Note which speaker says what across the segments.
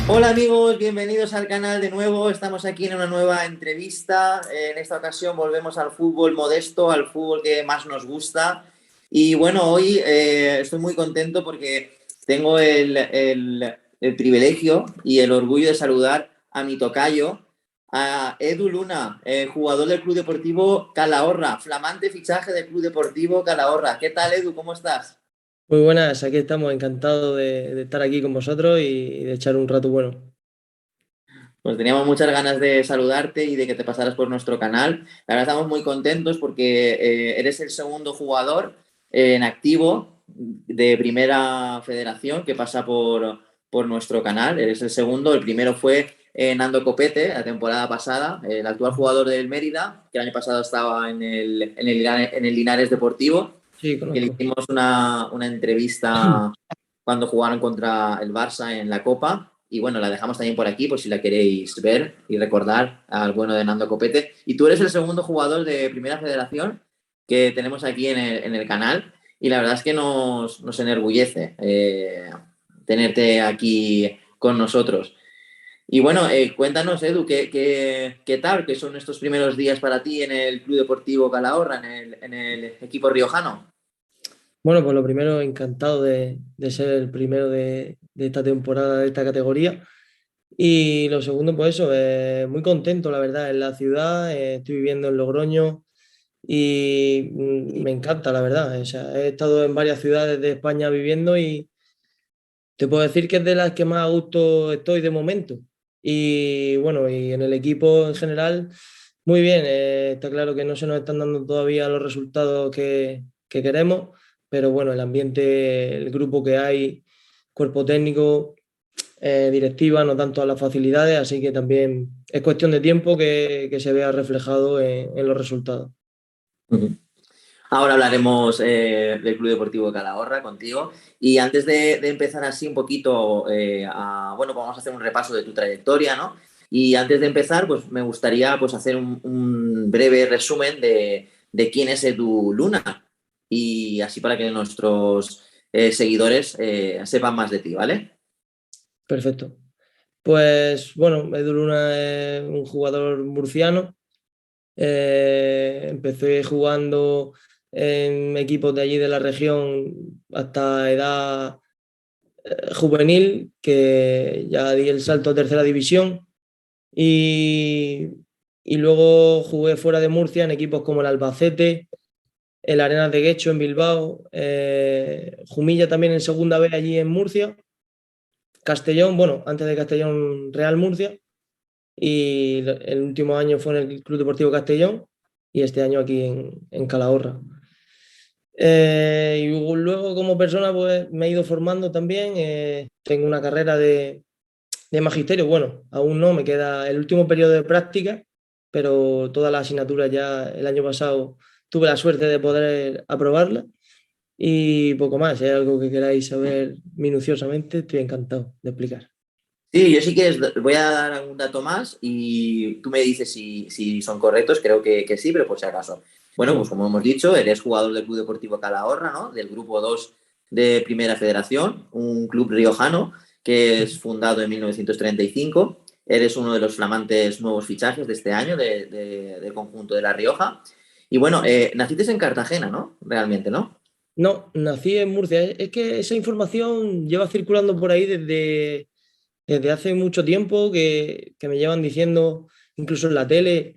Speaker 1: Hola amigos, bienvenidos al canal de nuevo. Estamos aquí en una nueva entrevista. En esta ocasión volvemos al fútbol modesto, al fútbol que más nos gusta. Y bueno, hoy estoy muy contento porque tengo el privilegio y el orgullo de saludar a mi tocayo, a Edu Luna, jugador del Club Deportivo Calahorra, flamante fichaje del Club Deportivo Calahorra. ¿Qué tal, Edu? ¿Cómo estás?
Speaker 2: Muy buenas, aquí estamos encantados de estar aquí con vosotros y de echar un rato bueno.
Speaker 1: Pues teníamos muchas ganas de saludarte y de que te pasaras por nuestro canal. La verdad estamos muy contentos porque eres el segundo jugador en activo de Primera Federación que pasa por nuestro canal. Eres el segundo. El primero fue Nando Copete la temporada pasada, el actual jugador del Mérida, que el año pasado estaba en el Linares Deportivo,
Speaker 2: Sí,
Speaker 1: que le
Speaker 2: conozco.
Speaker 1: hicimos una entrevista cuando jugaron contra el Barça en la Copa. Y bueno, la dejamos también por aquí por si la queréis ver y recordar al bueno de Nando Copete. Y tú eres el segundo jugador de Primera Federación que tenemos aquí en el canal. Y la verdad es que nos enorgullece tenerte aquí con nosotros. Y bueno, cuéntanos, Edu, ¿qué tal? ¿Qué son estos primeros días para ti en el Club Deportivo Calahorra, en el equipo riojano?
Speaker 2: Bueno, pues lo primero, encantado de ser el primero de esta temporada, de esta categoría. Y lo segundo, pues eso, muy contento, la verdad, en la ciudad, estoy viviendo en Logroño y me encanta, la verdad. O sea, he estado en varias ciudades de España viviendo y te puedo decir que es de las que más a gusto estoy de momento. Y bueno, y en el equipo en general, muy bien. Está claro que no se nos están dando todavía los resultados que queremos, pero bueno, el ambiente, el grupo que hay, cuerpo técnico, directiva, nos dan todas las facilidades, así que también es cuestión de tiempo que se vea reflejado en los resultados.
Speaker 1: Ahora hablaremos del Club Deportivo Calahorra contigo. Y antes de empezar así un poquito, bueno, pues vamos a hacer un repaso de tu trayectoria, ¿no? Y antes de empezar, pues me gustaría pues, hacer un breve resumen de quién es Edu Luna. Y así para que nuestros seguidores sepan más de ti, ¿vale?
Speaker 2: Perfecto. Pues bueno, Edu Luna es un jugador murciano. Empecé jugando en equipos de allí de la región hasta edad juvenil, que ya di el salto a tercera división y, y luego jugué fuera de Murcia en equipos como el Albacete, el Arenas de Guecho en Bilbao, Jumilla también en segunda vez allí en Murcia, Castellón, bueno, antes de Castellón Real Murcia y el último año fue en el Club Deportivo Castellón y este año aquí en Calahorra. Y luego como persona pues me he ido formando también, tengo una carrera de magisterio, bueno, aún no, me queda el último periodo de práctica, pero todas las asignaturas ya el año pasado tuve la suerte de poder aprobarla y poco más, si hay algo que queráis saber minuciosamente, estoy encantado de explicar.
Speaker 1: Sí, yo si quieres voy a dar un dato más y tú me dices si son correctos, creo que sí, pero por si acaso. Bueno, pues
Speaker 2: Mm.
Speaker 1: como hemos dicho, eres jugador del Club Deportivo Calahorra, ¿no? Del Grupo 2 de Primera Federación, un club riojano que es fundado en 1935. Eres uno de los flamantes nuevos fichajes de este año del conjunto de La Rioja. Y bueno, naciste en Cartagena, ¿no? Realmente, ¿no?
Speaker 2: No, nací en Murcia. Es que esa información lleva circulando por ahí desde hace mucho tiempo que me llevan diciendo, incluso en la tele,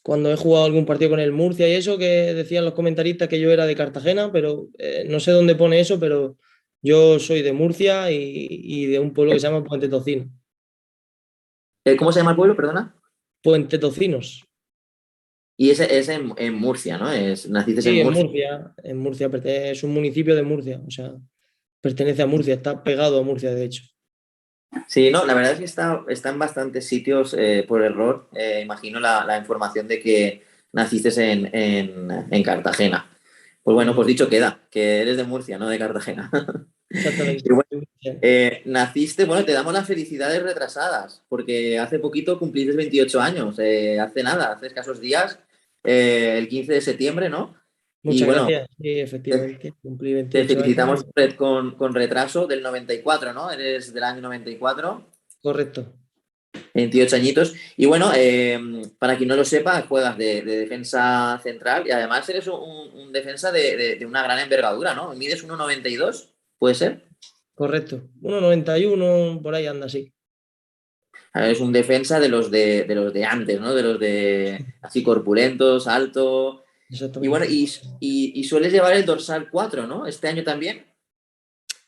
Speaker 2: cuando he jugado algún partido con el Murcia y eso, que decían los comentaristas que yo era de Cartagena, pero no sé dónde pone eso, pero yo soy de Murcia y de un pueblo que se llama Puente Tocino.
Speaker 1: ¿Cómo se llama el pueblo, perdona?
Speaker 2: Puente Tocinos.
Speaker 1: Y ese es en Murcia, ¿no? Naciste en
Speaker 2: Sí,
Speaker 1: Murcia.
Speaker 2: En Murcia, es un municipio de Murcia, o sea, pertenece a Murcia, está pegado a Murcia, de hecho.
Speaker 1: Sí, no, la verdad es que está en bastantes sitios por error. Imagino la información de que naciste en Cartagena. Pues bueno,
Speaker 2: Ujú.
Speaker 1: pues dicho queda, que eres de Murcia, no de Cartagena.
Speaker 2: Exactamente.
Speaker 1: Y bueno, naciste, bueno, te damos las felicidades retrasadas, porque hace poquito cumpliste 28 años, hace nada, hace escasos días, el 15 de septiembre, ¿no? Y
Speaker 2: Muchas
Speaker 1: bueno,
Speaker 2: gracias. Sí,
Speaker 1: te,
Speaker 2: efectivamente, cumplí
Speaker 1: te
Speaker 2: 28 años.
Speaker 1: felicitamos con retraso del 94, ¿no? Eres del año 94.
Speaker 2: correcto.
Speaker 1: 28 añitos. Y bueno, para quien no lo sepa, juegas de defensa central y además eres un defensa de una gran envergadura, ¿no? ¿Mides 1,92? ¿Puede ser?
Speaker 2: Correcto. 1,91 por ahí anda así.
Speaker 1: Es un defensa de los de antes, ¿no? De los de así corpulentos, alto. Y bueno,
Speaker 2: Exactamente.
Speaker 1: y sueles llevar el dorsal 4, ¿no? Este año también.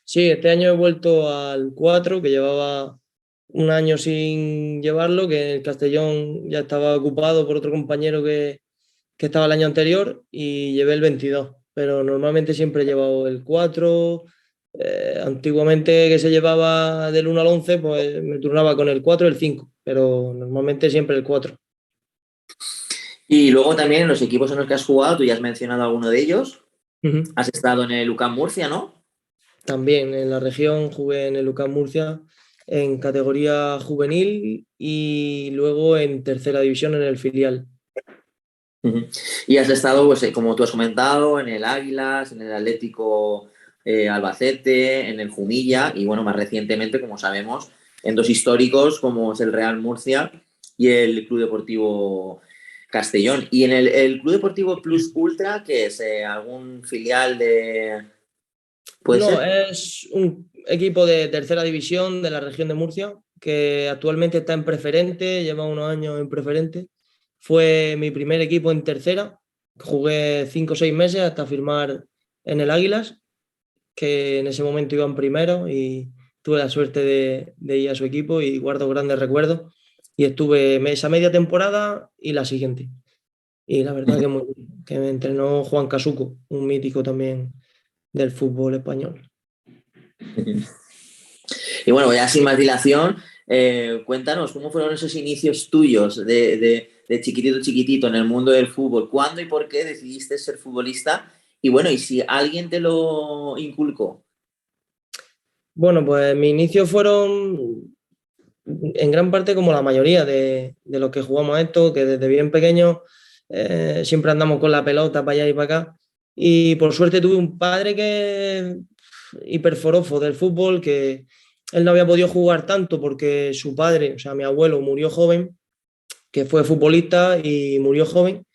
Speaker 2: Sí, este año he vuelto al 4 que llevaba un año sin llevarlo, que el Castellón ya estaba ocupado por otro compañero que estaba el año anterior y llevé el 22, pero normalmente siempre he llevado el 4. Antiguamente que se llevaba del 1 al 11, pues me turnaba con el 4 y el 5, pero normalmente siempre el 4.
Speaker 1: Y luego también en los equipos en los que has jugado, tú ya has mencionado alguno de ellos.
Speaker 2: Ujú.
Speaker 1: Has estado en el UCAM Murcia, ¿no?
Speaker 2: También en la región jugué en el UCAM Murcia en categoría juvenil y luego en tercera división en el filial.
Speaker 1: Ujú. Y has estado, pues, como tú has comentado, en el Águilas, en el Atlético Albacete, en el Jumilla y, bueno, más recientemente, como sabemos, en dos históricos como es el Real Murcia y el Club Deportivo Castellón. Y en el Club Deportivo Plus Ultra, que es algún filial de... ¿Puede
Speaker 2: No,
Speaker 1: ser?
Speaker 2: es un equipo de tercera división de la región de Murcia que actualmente está en preferente, lleva unos años en preferente. Fue mi primer equipo en tercera. Jugué 5 o 6 meses hasta firmar en el Águilas, que en ese momento iban primero y tuve la suerte de ir a su equipo y guardo grandes recuerdos. Y estuve esa media temporada y la siguiente. Y la verdad que, que me entrenó Juan Casuco, un mítico también del fútbol español.
Speaker 1: Y bueno, ya sin más dilación, cuéntanos cómo fueron esos inicios tuyos de chiquitito chiquitito en el mundo del fútbol. ¿Cuándo y por qué decidiste ser futbolista? Y bueno, y si alguien te lo inculcó.
Speaker 2: Bueno, pues mis inicios fueron en gran parte como la mayoría de los que jugamos a esto, que desde bien pequeños siempre andamos con la pelota para allá y para acá. Y por suerte tuve un padre que hiperforofo del fútbol, que él no había podido jugar tanto porque su padre, o sea, mi abuelo, murió joven, que fue futbolista y murió joven.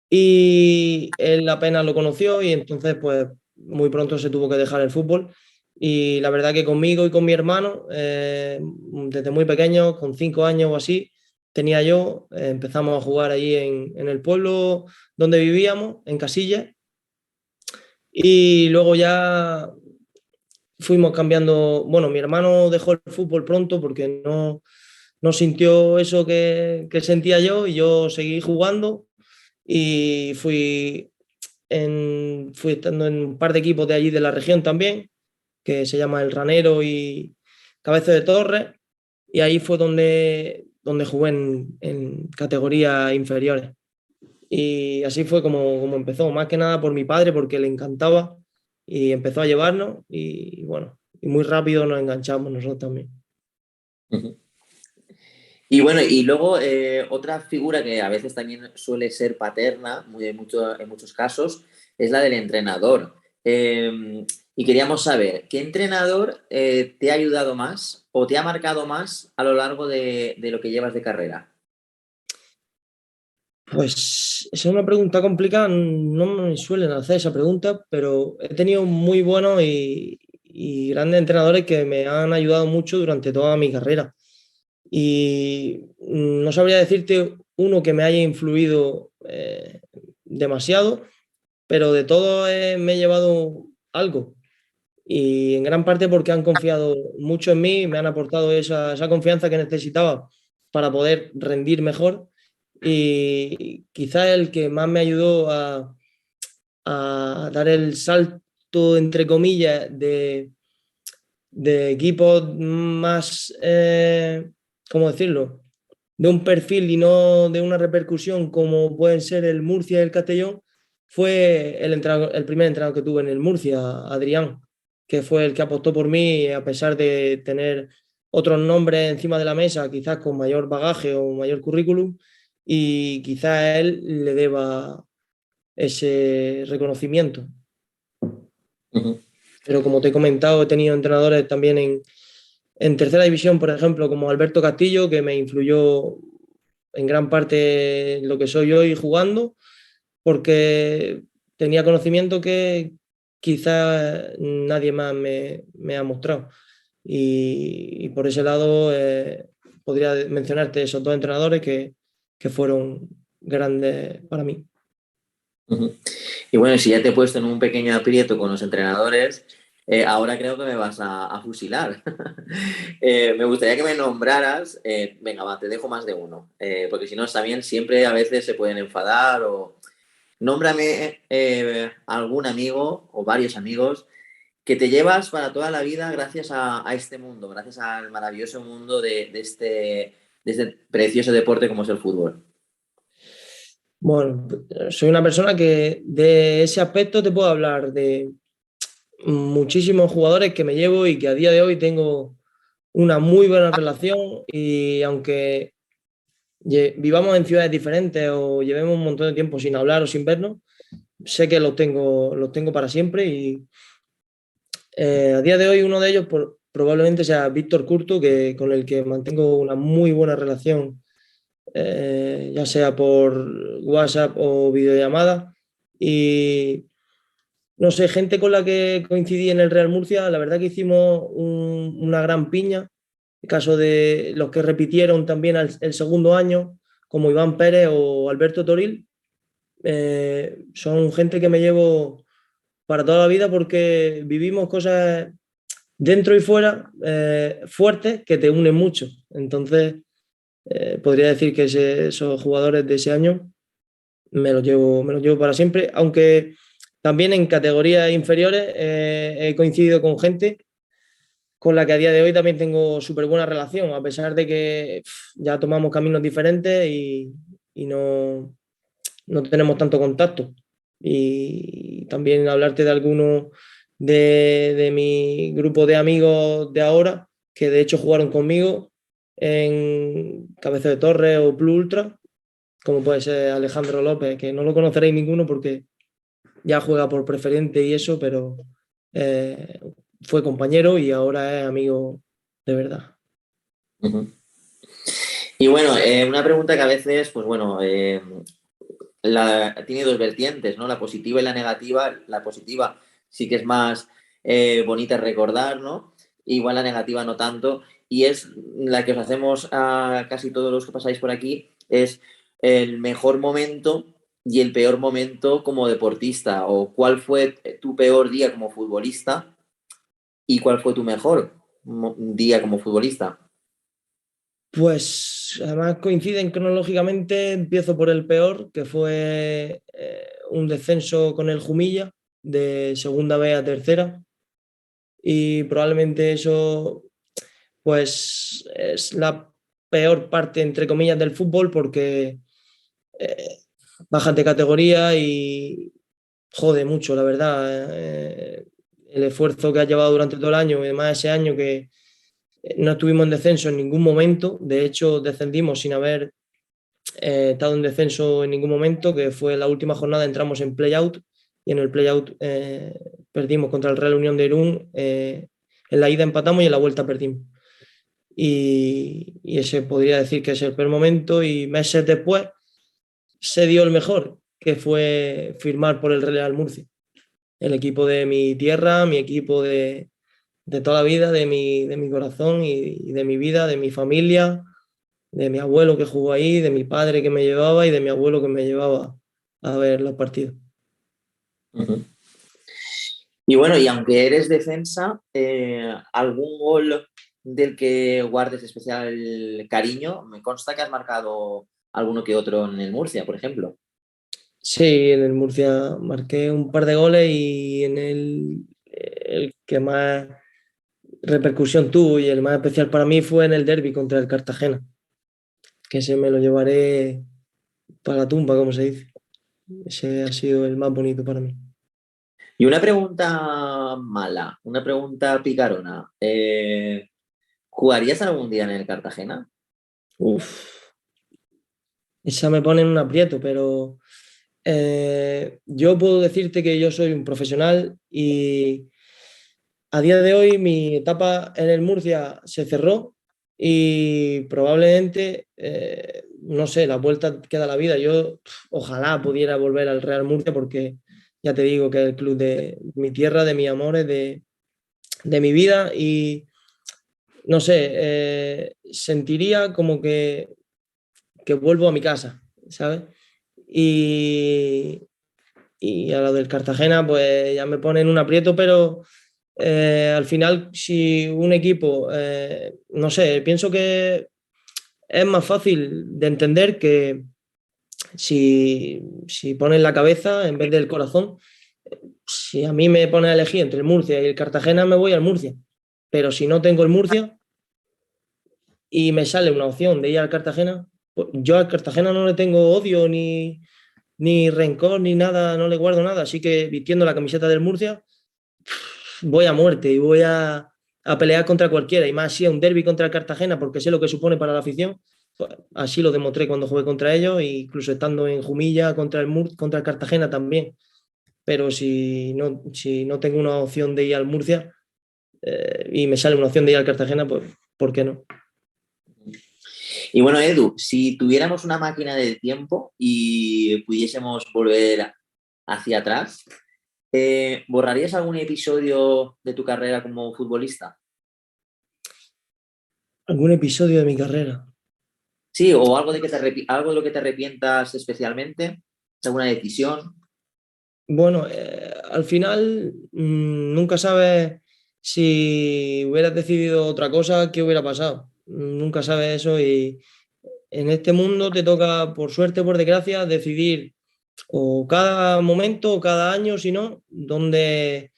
Speaker 2: Y él apenas lo conoció y entonces pues muy pronto se tuvo que dejar el fútbol. Y la verdad que conmigo y con mi hermano, desde muy pequeños, con 5 años o así, tenía yo, empezamos a jugar allí en el pueblo donde vivíamos, en Casillas, y luego ya fuimos cambiando, bueno, mi hermano dejó el fútbol pronto porque no sintió eso que sentía yo y yo seguí jugando y fui estando en un par de equipos de allí de la región también, que se llama El Ranero y Cabeza de Torre, y ahí fue donde jugué en categorías inferiores. Y así fue como empezó, más que nada por mi padre, porque le encantaba y empezó a llevarnos y bueno, y muy rápido nos enganchamos nosotros también.
Speaker 1: Y bueno, y luego otra figura que a veces también suele ser paterna, en muchos casos, es la del entrenador. Y queríamos saber, ¿qué entrenador te ha ayudado más o te ha marcado más a lo largo de lo que llevas de carrera?
Speaker 2: Pues es una pregunta complicada, no me suelen hacer esa pregunta, pero he tenido muy buenos y grandes entrenadores que me han ayudado mucho durante toda mi carrera. Y no sabría decirte uno que me haya influido demasiado, pero de todo me he llevado algo. Y en gran parte porque han confiado mucho en mí, me han aportado esa confianza que necesitaba para poder rendir mejor. Y quizá el que más me ayudó a dar el salto, entre comillas, de equipos más, ¿cómo decirlo? De un perfil y no de una repercusión como pueden ser el Murcia y el Castellón, fue el primer entrenador que tuve en el Murcia, Adrián, que fue el que apostó por mí a pesar de tener otros nombres encima de la mesa, quizás con mayor bagaje o mayor currículum, y quizás a él le deba ese reconocimiento.
Speaker 1: Ujú.
Speaker 2: Pero como te he comentado, he tenido entrenadores también en tercera división, por ejemplo, como Alberto Castillo, que me influyó en gran parte en lo que soy hoy jugando, porque tenía conocimiento que quizás nadie más me ha mostrado. Y por ese lado podría mencionarte esos dos entrenadores que fueron grandes para mí.
Speaker 1: Ujú. Y bueno, si ya te he puesto en un pequeño aprieto con los entrenadores, ahora creo que me vas a fusilar. Me gustaría que me nombraras, venga, va, te dejo más de uno, porque si no, también siempre a veces se pueden enfadar o... Nómbrame algún amigo o varios amigos que te llevas para toda la vida gracias a este mundo, gracias al maravilloso mundo de este precioso deporte como es el fútbol.
Speaker 2: Bueno, soy una persona que de ese aspecto te puedo hablar de muchísimos jugadores que me llevo y que a día de hoy tengo una muy buena relación y aunque vivamos en ciudades diferentes o llevemos un montón de tiempo sin hablar o sin vernos, sé que los tengo para siempre y a día de hoy uno de ellos probablemente sea Víctor Curto, con el que mantengo una muy buena relación, ya sea por WhatsApp o videollamada. Y no sé, gente con la que coincidí en el Real Murcia, la verdad que hicimos una gran piña. El caso de los que repitieron también el segundo año, como Iván Pérez o Alberto Toril, son gente que me llevo para toda la vida porque vivimos cosas dentro y fuera fuertes que te unen mucho. Entonces, podría decir que esos jugadores de ese año me los llevo para siempre, aunque también en categorías inferiores he coincidido con gente con la que a día de hoy también tengo súper buena relación, a pesar de que ya tomamos caminos diferentes y no tenemos tanto contacto. Y también hablarte de algunos de mi grupo de amigos de ahora, que de hecho jugaron conmigo en Cabeza de Torre o Blue Ultra, como puede ser Alejandro López, que no lo conoceréis ninguno porque ya juega por preferente y eso, pero eh, fue compañero y ahora es amigo de verdad.
Speaker 1: Ujú. Y bueno, una pregunta que a veces, pues bueno, tiene dos vertientes, ¿no? La positiva y la negativa. La positiva sí que es más bonita recordar, ¿no? Igual la negativa no tanto. Y es la que os hacemos a casi todos los que pasáis por aquí, es el mejor momento y el peor momento como deportista, o cuál fue tu peor día como futbolista y cuál fue tu mejor día como futbolista.
Speaker 2: Pues además coinciden cronológicamente, empiezo por el peor, que fue un descenso con el Jumilla de segunda B a tercera y probablemente eso pues es la peor parte entre comillas del fútbol porque eh, bajas de categoría y jode mucho, la verdad. El esfuerzo que has llevado durante todo el año y además ese año que no estuvimos en descenso en ningún momento, de hecho descendimos sin haber estado en descenso en ningún momento, que fue la última jornada, entramos en play-out y en el play-out perdimos contra el Real Unión de Irún, en la ida empatamos y en la vuelta perdimos. Y ese podría decir que es el peor momento y meses después se dio el mejor, que fue firmar por el Real Murcia, el equipo de mi tierra, mi equipo de toda la vida, de mi corazón y de mi vida, de mi familia, de mi abuelo que jugó ahí, de mi padre que me llevaba y de mi abuelo que me llevaba a ver los partidos.
Speaker 1: Ujú. Y bueno, y aunque eres defensa, ¿algún gol del que guardes especial cariño? Me consta que has marcado alguno que otro en el Murcia, por ejemplo.
Speaker 2: Sí, en el Murcia marqué un par de goles y el que más repercusión tuvo y el más especial para mí fue en el derbi contra el Cartagena, que ese me lo llevaré para la tumba, como se dice. Ese ha sido el más bonito para mí.
Speaker 1: Y una pregunta mala, una pregunta picarona. ¿Jugarías algún día en el Cartagena?
Speaker 2: Uf, esa me pone en un aprieto, pero yo puedo decirte que yo soy un profesional y a día de hoy mi etapa en el Murcia se cerró y probablemente, no sé, la vuelta queda la vida. Yo ojalá pudiera volver al Real Murcia porque ya te digo que es el club de mi tierra, de mis amores, de mi vida y no sé, sentiría como que vuelvo a mi casa, ¿sabes? Y, y a lo del Cartagena, pues ya me ponen un aprieto, pero al final, si un equipo, no sé, pienso que es más fácil de entender que si pones la cabeza en vez del corazón, si a mí me pone a elegir entre el Murcia y el Cartagena, me voy al Murcia. Pero si no tengo el Murcia y me sale una opción de ir al Cartagena, pues yo al Cartagena no le tengo odio ni rencor ni nada, no le guardo nada. Así que vistiendo la camiseta del Murcia, voy a muerte y voy a pelear contra cualquiera. Y más si es un derby contra el Cartagena, porque sé lo que supone para la afición. Pues así lo demostré cuando jugué contra ellos, e incluso estando en Jumilla contra el Cartagena también. Pero si no tengo una opción de ir al Murcia y me sale una opción de ir al Cartagena, pues ¿por qué no?
Speaker 1: Y bueno, Edu, si tuviéramos una máquina del tiempo y pudiésemos volver hacia atrás, ¿borrarías algún episodio de tu carrera como futbolista?
Speaker 2: ¿Algún episodio de mi carrera?
Speaker 1: Sí, o algo algo de lo que te arrepientas especialmente, alguna decisión.
Speaker 2: Bueno, al final nunca sabes si hubieras decidido otra cosa, qué hubiera pasado. Nunca sabes eso y en este mundo te toca, por suerte o por desgracia, decidir o cada momento o cada año, si no, dónde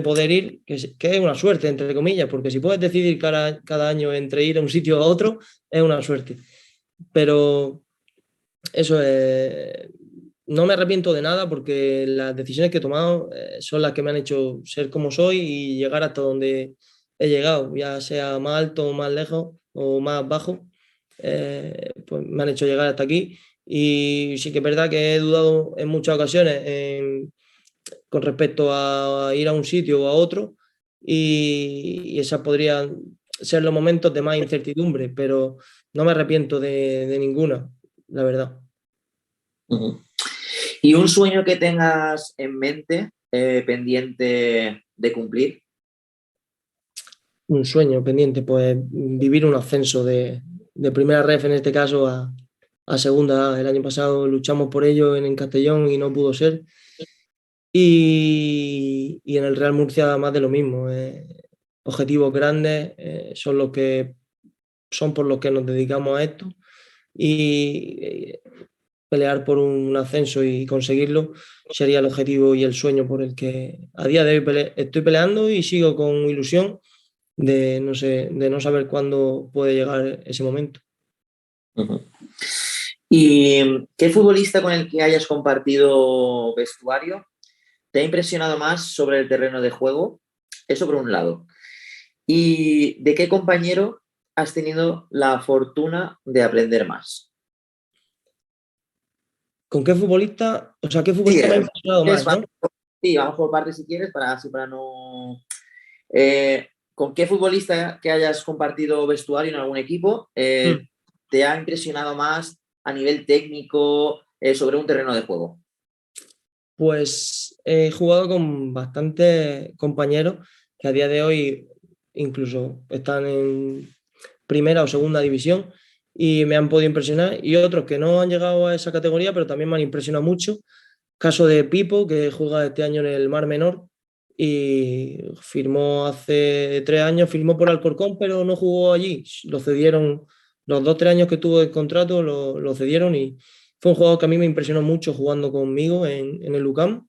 Speaker 2: poder ir, que es una suerte, entre comillas, porque si puedes decidir cada año entre ir a un sitio a otro, es una suerte. Pero eso no me arrepiento de nada porque las decisiones que he tomado son las que me han hecho ser como soy y llegar hasta donde he llegado, ya sea más alto, más lejos o más bajo, pues me han hecho llegar hasta aquí. Y sí que es verdad que he dudado en muchas ocasiones con respecto a ir a un sitio o a otro y esas podrían ser los momentos de más incertidumbre, pero no me arrepiento de ninguna, la verdad.
Speaker 1: Ujú. ¿Y un sueño que tengas en mente pendiente de cumplir?
Speaker 2: Un sueño pendiente, pues vivir un ascenso de primera ref en este caso a segunda A. El año pasado luchamos por ello en Castellón y no pudo ser. Y en el Real Murcia más de lo mismo. Objetivos grandes son por los que nos dedicamos a esto. Y pelear por un ascenso y conseguirlo sería el objetivo y el sueño por el que a día de hoy estoy peleando y sigo con ilusión de no sé, de no saber cuándo puede llegar ese momento.
Speaker 1: Ujú. ¿Y qué futbolista con el que hayas compartido vestuario te ha impresionado más sobre el terreno de juego? Eso por un lado. ¿Y de qué compañero has tenido la fortuna de aprender más?
Speaker 2: ¿Con qué futbolista? O sea, ¿qué
Speaker 1: Sí,
Speaker 2: futbolista me ha impresionado más, no?
Speaker 1: sí, vamos por partes si quieres, para no. ¿Con qué futbolista que hayas compartido vestuario en algún equipo
Speaker 2: Mm.
Speaker 1: te ha impresionado más a nivel técnico sobre un terreno de juego?
Speaker 2: Pues he jugado con bastantes compañeros que a día de hoy incluso están en primera o segunda división y me han podido impresionar y otros que no han llegado a esa categoría pero también me han impresionado mucho. Caso de Pipo, que juega este año en el Mar Menor y firmó hace 3 años, firmó por Alcorcón, pero no jugó allí. Lo cedieron, los 2 o 3 años que tuvo el contrato lo cedieron y fue un jugador que a mí me impresionó mucho jugando conmigo en el UCAM.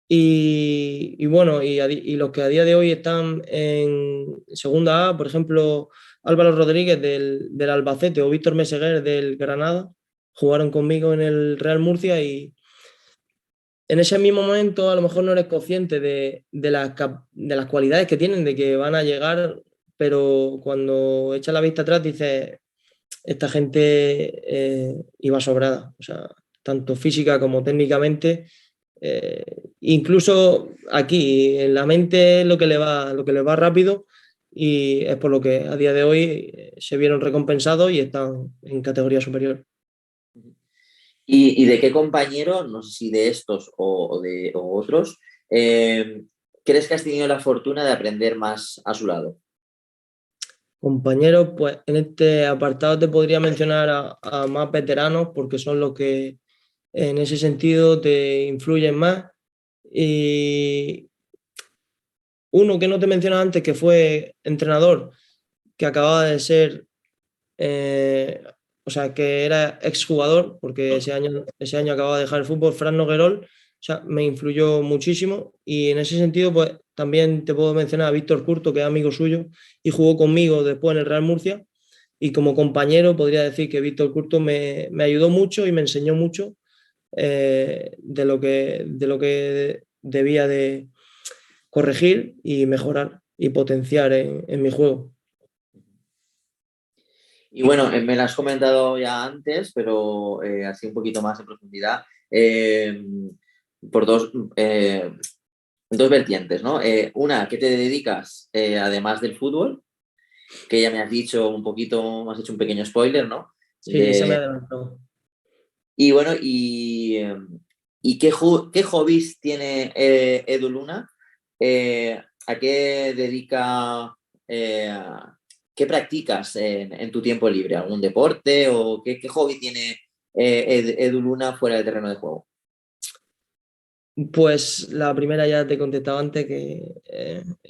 Speaker 2: Y bueno, y los que a día de hoy están en segunda A, por ejemplo, Álvaro Rodríguez del Albacete o Víctor Meseguer del Granada, jugaron conmigo en el Real Murcia y en ese mismo momento a lo mejor no eres consciente de las cualidades que tienen, de que van a llegar, pero cuando echas la vista atrás dices, esta gente iba sobrada, o sea, tanto física como técnicamente, Incluso aquí, en la mente, lo que le va rápido y es por lo que a día de hoy se vieron recompensados y están en categoría superior.
Speaker 1: ¿Y de qué compañero, no sé si de estos o otros, eh, crees que has tenido la fortuna de aprender más a su lado?
Speaker 2: Compañeros, pues en este apartado te podría mencionar a más veteranos porque son los que en ese sentido te influyen más. Y uno que no te mencionaba antes, que fue entrenador, que acababa de ser, eh, o sea, que era exjugador, porque ese año acababa de dejar el fútbol, Fran Noguerol, o sea, me influyó muchísimo y en ese sentido, pues también te puedo mencionar a Víctor Curto, que es amigo suyo y jugó conmigo después en el Real Murcia. Y como compañero podría decir que Víctor Curto me ayudó mucho y me enseñó mucho de lo que debía de corregir y mejorar y potenciar en mi juego.
Speaker 1: Y bueno, me lo has comentado ya antes, pero así un poquito más en profundidad, por dos vertientes, ¿no? Una, ¿qué te dedicas además del fútbol? Que ya me has dicho un poquito, me has hecho un pequeño spoiler, ¿no?
Speaker 2: Sí, se me
Speaker 1: De,
Speaker 2: adelantó.
Speaker 1: y bueno, ¿y qué hobbies tiene Edu Luna? ¿A qué dedica, eh, qué practicas en tu tiempo libre? ¿Algún deporte o qué hobby tiene Edu Luna fuera del terreno de juego?
Speaker 2: Pues la primera ya te he contestado antes que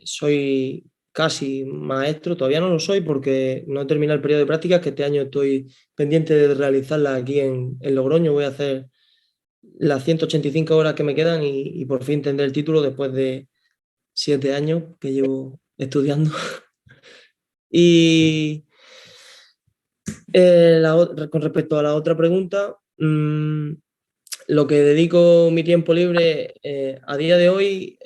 Speaker 2: soy casi maestro, todavía no lo soy porque no he terminado el periodo de prácticas, que este año estoy pendiente de realizarla aquí en Logroño. Voy a hacer las 185 horas que me quedan y por fin tendré el título después de 7 años que llevo estudiando. Y con respecto a la otra pregunta, lo que dedico mi tiempo libre a día de hoy,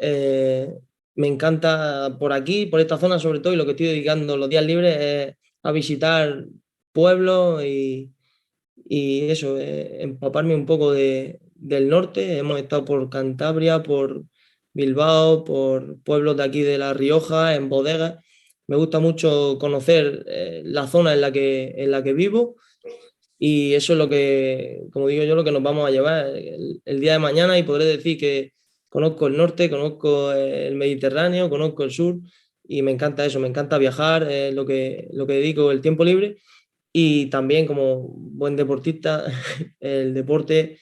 Speaker 2: me encanta por aquí, por esta zona sobre todo, y lo que estoy dedicando los días libres es a visitar pueblos y eso, empaparme un poco del norte. Hemos estado por Cantabria, por Bilbao, por pueblos de aquí de La Rioja, en bodegas. Me gusta mucho conocer la zona en la que vivo y eso es lo que, como digo yo, lo que nos vamos a llevar el día de mañana y podré decir que conozco el norte, conozco el Mediterráneo, conozco el sur y me encanta eso, me encanta viajar, lo que dedico el tiempo libre y también como buen deportista, el deporte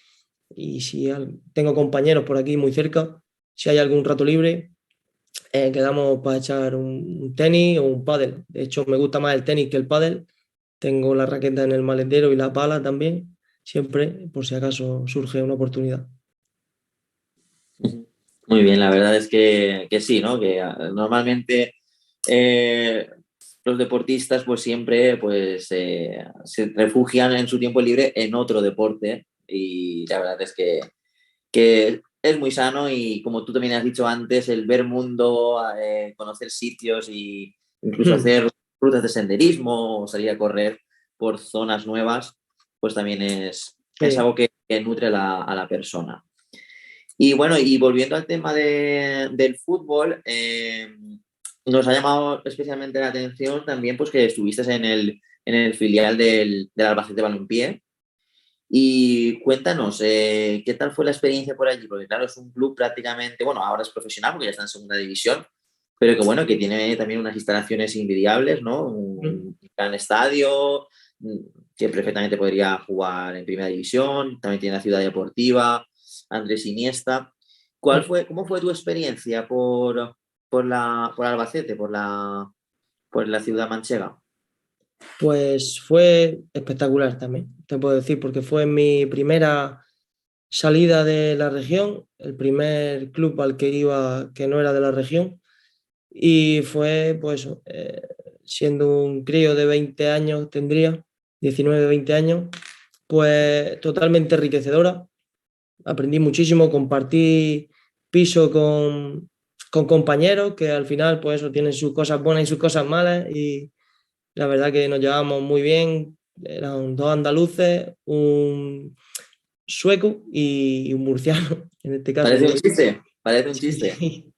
Speaker 2: y si tengo compañeros por aquí muy cerca, si hay algún rato libre, quedamos para echar un tenis o un pádel. De hecho, me gusta más el tenis que el pádel. Tengo la raqueta en el maletero y la pala también, siempre, por si acaso surge una oportunidad.
Speaker 1: Muy bien, la verdad es que sí, ¿no? Que normalmente eh, los deportistas pues siempre pues se refugian en su tiempo libre en otro deporte y la verdad es que es muy sano y como tú también has dicho antes, el ver mundo, conocer sitios y incluso hacer rutas de senderismo o salir a correr por zonas nuevas, pues también es
Speaker 2: Sí.
Speaker 1: algo que nutre a la persona. Y bueno, y volviendo al tema del fútbol, nos ha llamado especialmente la atención también pues, que estuviste en el filial del Albacete Balompié. Y cuéntanos, ¿qué tal fue la experiencia por allí? Porque claro, es un club prácticamente, bueno, ahora es profesional porque ya está en segunda división, pero que bueno, que tiene también unas instalaciones invidiables, ¿no? Un gran estadio, mm, que perfectamente podría jugar en primera división, también tiene la ciudad deportiva, Andrés Iniesta. ¿Cómo fue tu experiencia por Albacete, por la ciudad manchega?
Speaker 2: Pues fue espectacular también, te puedo decir, porque fue mi primera salida de la región, el primer club al que iba que no era de la región, y fue, pues, siendo un crío de 20 años, tendría 19, 20 años, pues totalmente enriquecedora. Aprendí muchísimo, compartí piso con compañeros que al final, pues eso, tienen sus cosas buenas y sus cosas malas, y la verdad que nos llevábamos muy bien. Eran dos andaluces, sueco y un murciano, en este caso.
Speaker 1: Parece un chiste, parece un chiste.
Speaker 2: Sí.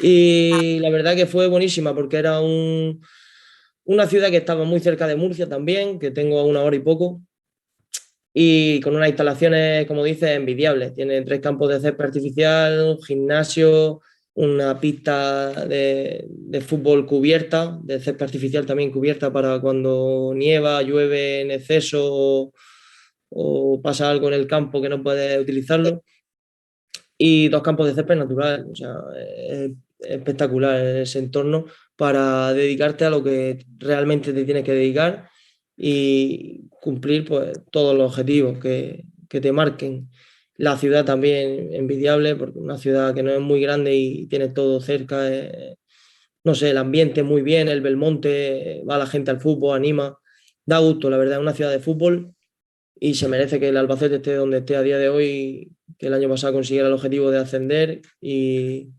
Speaker 2: Y la verdad que fue buenísima porque era una ciudad que estaba muy cerca de Murcia también, que tengo a 1 hora y poco, y con unas instalaciones, como dices, envidiables. Tiene 3 campos de césped artificial, un gimnasio, una pista de fútbol cubierta, de césped artificial también cubierta para cuando nieva, llueve en exceso o pasa algo en el campo que no puedes utilizarlo. Y 2 campos de césped natural. O sea, es espectacular ese entorno para dedicarte a lo que realmente te tienes que dedicar y cumplir pues, todos los objetivos que te marquen. La ciudad también envidiable, porque una ciudad que no es muy grande y tiene todo cerca. No sé, el ambiente muy bien, el Belmonte, va la gente al fútbol, anima. Da gusto, la verdad, es una ciudad de fútbol y se merece que el Albacete esté donde esté a día de hoy, que el año pasado consiguiera el objetivo de ascender y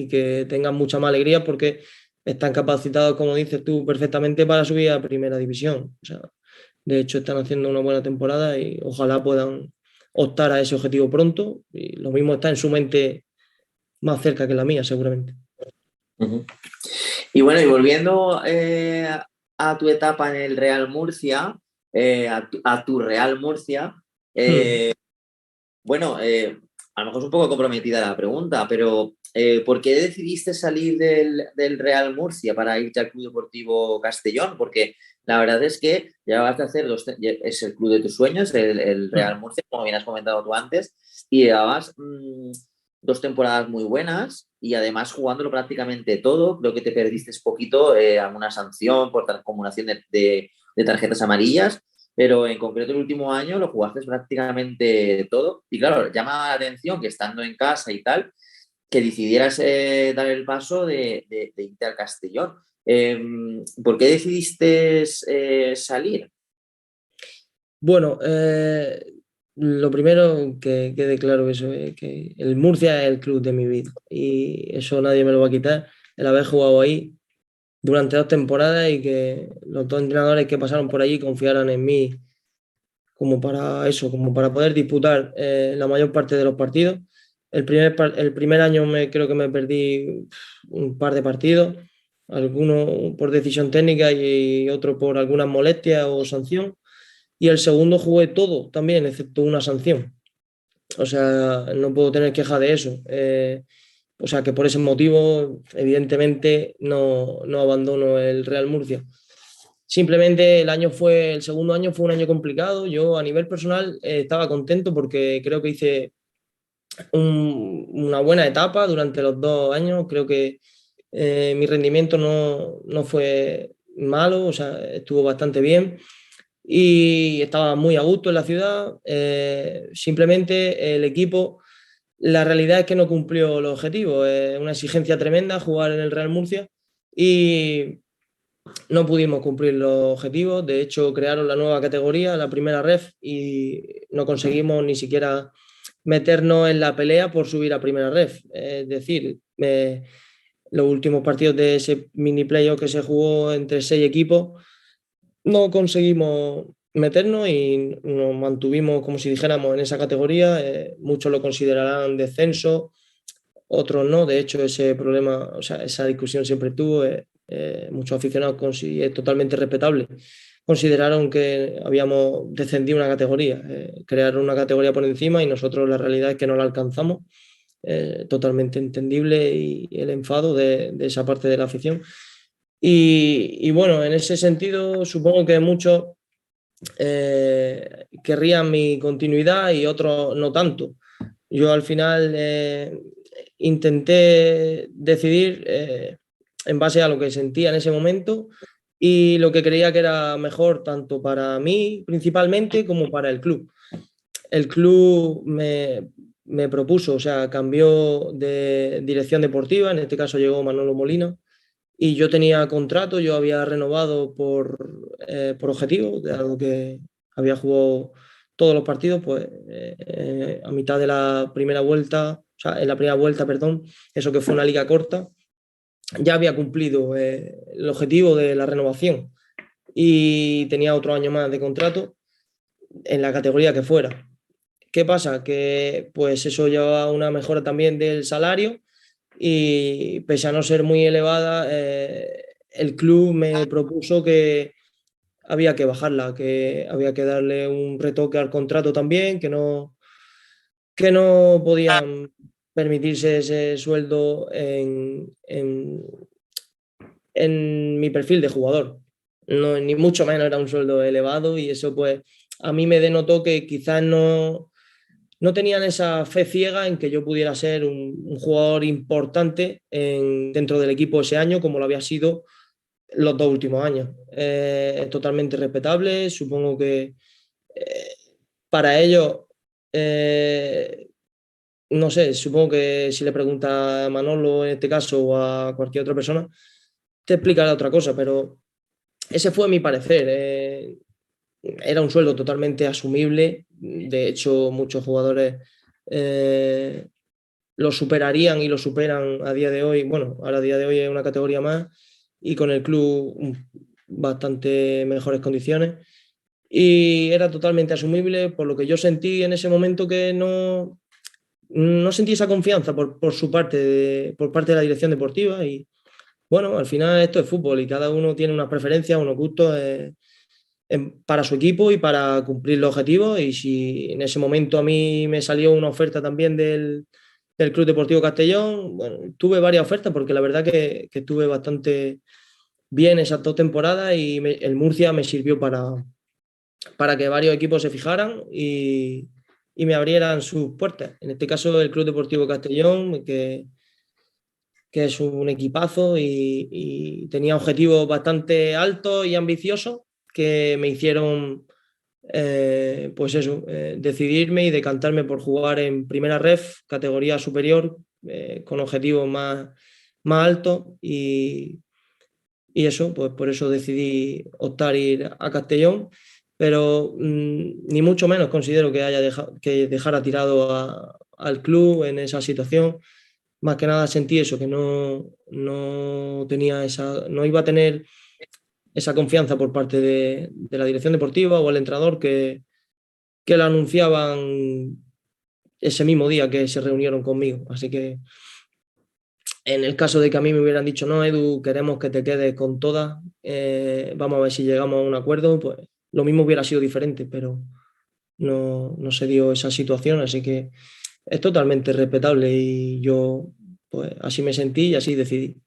Speaker 2: que tengan mucha más alegría porque están capacitados, como dices tú, perfectamente para subir a primera división. O sea, de hecho, están haciendo una buena temporada y ojalá puedan optar a ese objetivo pronto. Y lo mismo está en su mente más cerca que la mía, seguramente.
Speaker 1: Ujú. Y bueno, y volviendo a tu etapa en el Real Murcia, a tu Real Murcia,
Speaker 2: Hmm.
Speaker 1: bueno, a lo mejor es un poco comprometida la pregunta, pero ¿por qué decidiste salir del Real Murcia para irte al Club Deportivo Castellón? Porque la verdad es que ya vas a hacer es el club de tus sueños, el Real
Speaker 2: Hmm.
Speaker 1: Murcia, como bien has comentado tú antes, y llevabas 2 temporadas muy buenas y además jugándolo prácticamente todo. Creo que te perdiste poquito alguna sanción por acumulación de tarjetas amarillas, pero en concreto el último año lo jugaste prácticamente todo. Y claro, llama la atención que estando en casa y tal, que decidieras dar el paso de irte al Castellón. ¿Por qué decidiste salir?
Speaker 2: Bueno, lo primero que quede claro eso es que el Murcia es el club de mi vida y eso nadie me lo va a quitar. El haber jugado ahí durante 2 temporadas y que los 2 entrenadores que pasaron por allí confiaran en mí como para eso, como para poder disputar la mayor parte de los partidos. El primer año creo que me perdí un par de partidos, algunos por decisión técnica y otro por algunas molestias o sanción. Y el segundo jugué todo también, excepto una sanción. O sea, no puedo tener queja de eso. O sea, que por ese motivo, evidentemente, no abandono el Real Murcia. Simplemente el segundo año fue un año complicado. Yo a nivel personal estaba contento porque creo que hice una buena etapa durante los 2 años. Creo que mi rendimiento no fue malo, o sea, estuvo bastante bien y estaba muy a gusto en la ciudad. Simplemente el equipo, la realidad es que no cumplió los objetivos. Es una exigencia tremenda jugar en el Real Murcia y no pudimos cumplir los objetivos. De hecho, crearon la nueva categoría, la primera ref, y no conseguimos ni siquiera meternos en la pelea por subir a primera ref. Es decir, los últimos partidos de ese mini playoff que se jugó entre 6 equipos no conseguimos meternos y nos mantuvimos, como si dijéramos, en esa categoría. Muchos lo considerarán descenso, otros no. De hecho, ese problema, o sea, esa discusión siempre tuvo. Muchos aficionados, y es totalmente respetable, consideraron que habíamos descendido una categoría, crearon una categoría por encima y nosotros la realidad es que no la alcanzamos. Totalmente entendible y el enfado de esa parte de la afición. Y bueno, en ese sentido, supongo que muchos querrían mi continuidad y otros no tanto. Yo al final intenté decidir en base a lo que sentía en ese momento y lo que creía que era mejor tanto para mí principalmente como para el club. El club me propuso, o sea, cambió de dirección deportiva, en este caso llegó Manolo Molina, y yo tenía contrato, yo había renovado por objetivo, de algo que había jugado todos los partidos, pues a mitad de la primera vuelta, o sea, en la primera vuelta, perdón, eso que fue una liga corta, ya había cumplido el objetivo de la renovación y tenía otro año más de contrato en la categoría que fuera. ¿qué pasa? Que pues eso lleva a una mejora también del salario y pese a no ser muy elevada, el club me propuso que había que bajarla, que había que darle un retoque al contrato también, que no podían permitirse ese sueldo en mi perfil de jugador. No, ni mucho menos era un sueldo elevado y eso pues a mí me denotó que quizás no tenían esa fe ciega en que yo pudiera ser un jugador importante dentro del equipo ese año como lo había sido los 2 últimos años. Es totalmente respetable, supongo que eh, para ellos, no sé, supongo que si le pregunta a Manolo en este caso o a cualquier otra persona, te explicará otra cosa, pero ese fue mi parecer. Era un sueldo totalmente asumible. De hecho, muchos jugadores eh, lo superarían y lo superan a día de hoy. Bueno, ahora a día de hoy es una categoría más y con el club bastante mejores condiciones. Y era totalmente asumible, por lo que yo sentí en ese momento que no sentí esa confianza por su parte, por parte de la dirección deportiva. Y bueno, al final esto es fútbol y cada uno tiene unas preferencias, unos gustos. Para su equipo y para cumplir los objetivos. Y si en ese momento a mí me salió una oferta también del Club Deportivo Castellón, bueno, tuve varias ofertas porque la verdad que estuve bastante bien esas 2 temporadas y el Murcia me sirvió para que varios equipos se fijaran y me abrieran sus puertas. En este caso, el Club Deportivo Castellón, que es un equipazo y tenía objetivos bastante altos y ambiciosos que me hicieron pues eso, decidirme y decantarme por jugar en primera ref, categoría superior, con objetivos más altos y eso, pues por eso decidí optar ir a Castellón, pero ni mucho menos considero que haya que dejara tirado al club en esa situación. Más que nada sentí eso, que no tenía no iba a tener esa confianza por parte de la dirección deportiva o el entrenador que lo anunciaban ese mismo día que se reunieron conmigo. Así que en el caso de que a mí me hubieran dicho, no, Edu, queremos que te quedes con todas, vamos a ver si llegamos a un acuerdo, pues lo mismo hubiera sido diferente, pero no se dio esa situación, así que es totalmente respetable y yo pues así me sentí y así decidí.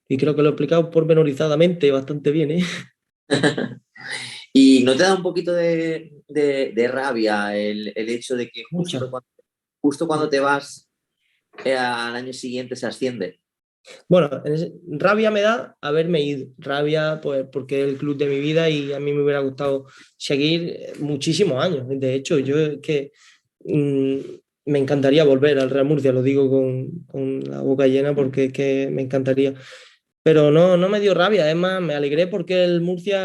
Speaker 2: Y creo que lo he explicado pormenorizadamente bastante bien, ¿eh?
Speaker 1: ¿Y no te da un poquito de rabia el hecho de que
Speaker 2: Mucha.
Speaker 1: justo cuando te vas al año siguiente se asciende?
Speaker 2: Bueno, rabia me da haberme ido. Rabia, pues, porque es el club de mi vida y a mí me hubiera gustado seguir muchísimos años. De hecho, yo es que mm, me encantaría volver al Real Murcia, lo digo con la boca llena porque es que me encantaría. Pero no me dio rabia, es más, me alegré porque el Murcia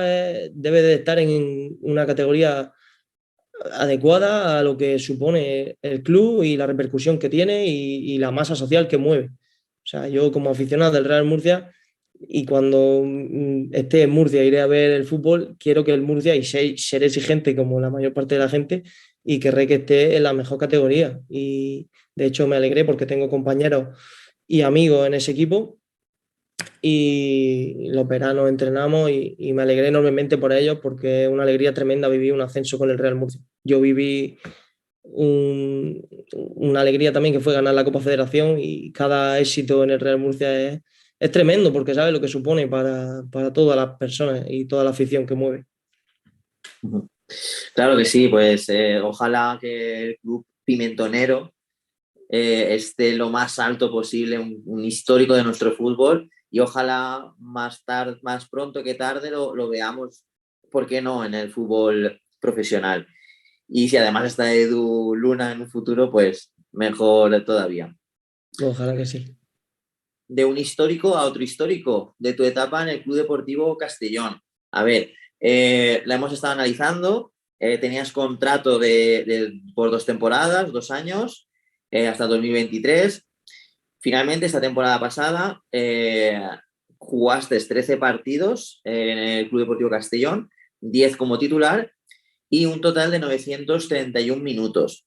Speaker 2: debe de estar en una categoría adecuada a lo que supone el club y la repercusión que tiene y la masa social que mueve. O sea, yo como aficionado del Real Murcia y cuando esté en Murcia iré a ver el fútbol, quiero que el Murcia, y seré exigente como la mayor parte de la gente, y querré que esté en la mejor categoría. Y de hecho me alegré porque tengo compañeros y amigos en ese equipo y los veranos entrenamos y me alegré enormemente por ellos porque es una alegría tremenda vivir un ascenso con el Real Murcia. Yo viví una alegría también que fue ganar la Copa Federación y cada éxito en el Real Murcia es tremendo porque sabes lo que supone para todas las personas y toda la afición que mueve.
Speaker 1: Claro que sí, pues ojalá que el club pimentonero esté lo más alto posible, un histórico de nuestro fútbol, y ojalá más pronto que tarde lo veamos, ¿por qué no?, en el fútbol profesional. Y si además está Edu Luna en un futuro, pues mejor todavía.
Speaker 2: Ojalá que sí.
Speaker 1: De un histórico a otro histórico, de tu etapa en el Club Deportivo Castellón. A ver, la hemos estado analizando, tenías contrato por 2 temporadas, 2 años, hasta 2023. Finalmente, esta temporada pasada, jugaste 13 partidos en el Club Deportivo Castellón, 10 como titular y un total de 931 minutos.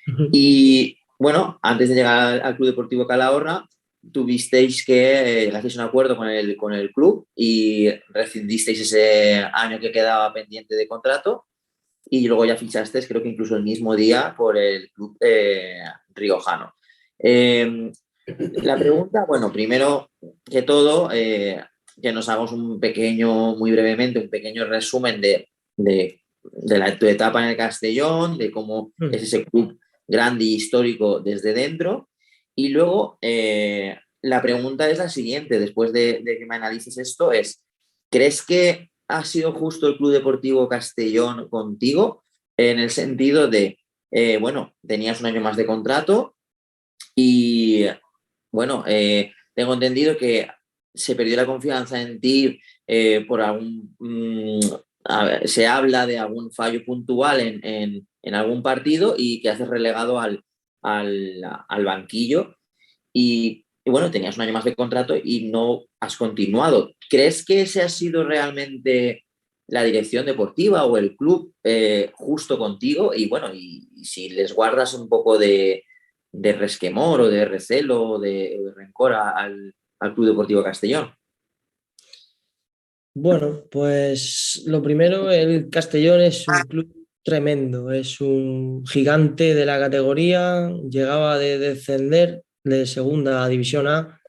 Speaker 2: Ujú.
Speaker 1: Y bueno, antes de llegar al Club Deportivo Calahorra, tuvisteis que llegasteis a un acuerdo con el club y rescindisteis ese año que quedaba pendiente de contrato y luego ya fichasteis, creo que incluso el mismo día, por el club riojano. Eh, la pregunta, bueno, primero que todo, que nos hagamos un pequeño, muy brevemente, un pequeño resumen de tu etapa en el Castellón, de cómo es ese club grande y histórico desde dentro. Y luego, la pregunta es la siguiente, después de que me analices esto, es, ¿crees que ha sido justo el Club Deportivo Castellón contigo? En el sentido de, bueno, tenías un año más de contrato y bueno, tengo entendido que se perdió la confianza en ti por algún... se habla de algún fallo puntual en algún partido y que haces relegado al banquillo y bueno, tenías un año más de contrato y no has continuado. ¿Crees que ese ha sido realmente la dirección deportiva o el club justo contigo? Y bueno, y si les guardas un poco de resquemor o de recelo o de rencor al Club Deportivo Castellón.
Speaker 2: Bueno, pues lo primero, el Castellón es un club tremendo, es un gigante de la categoría, llegaba de descender de segunda a división A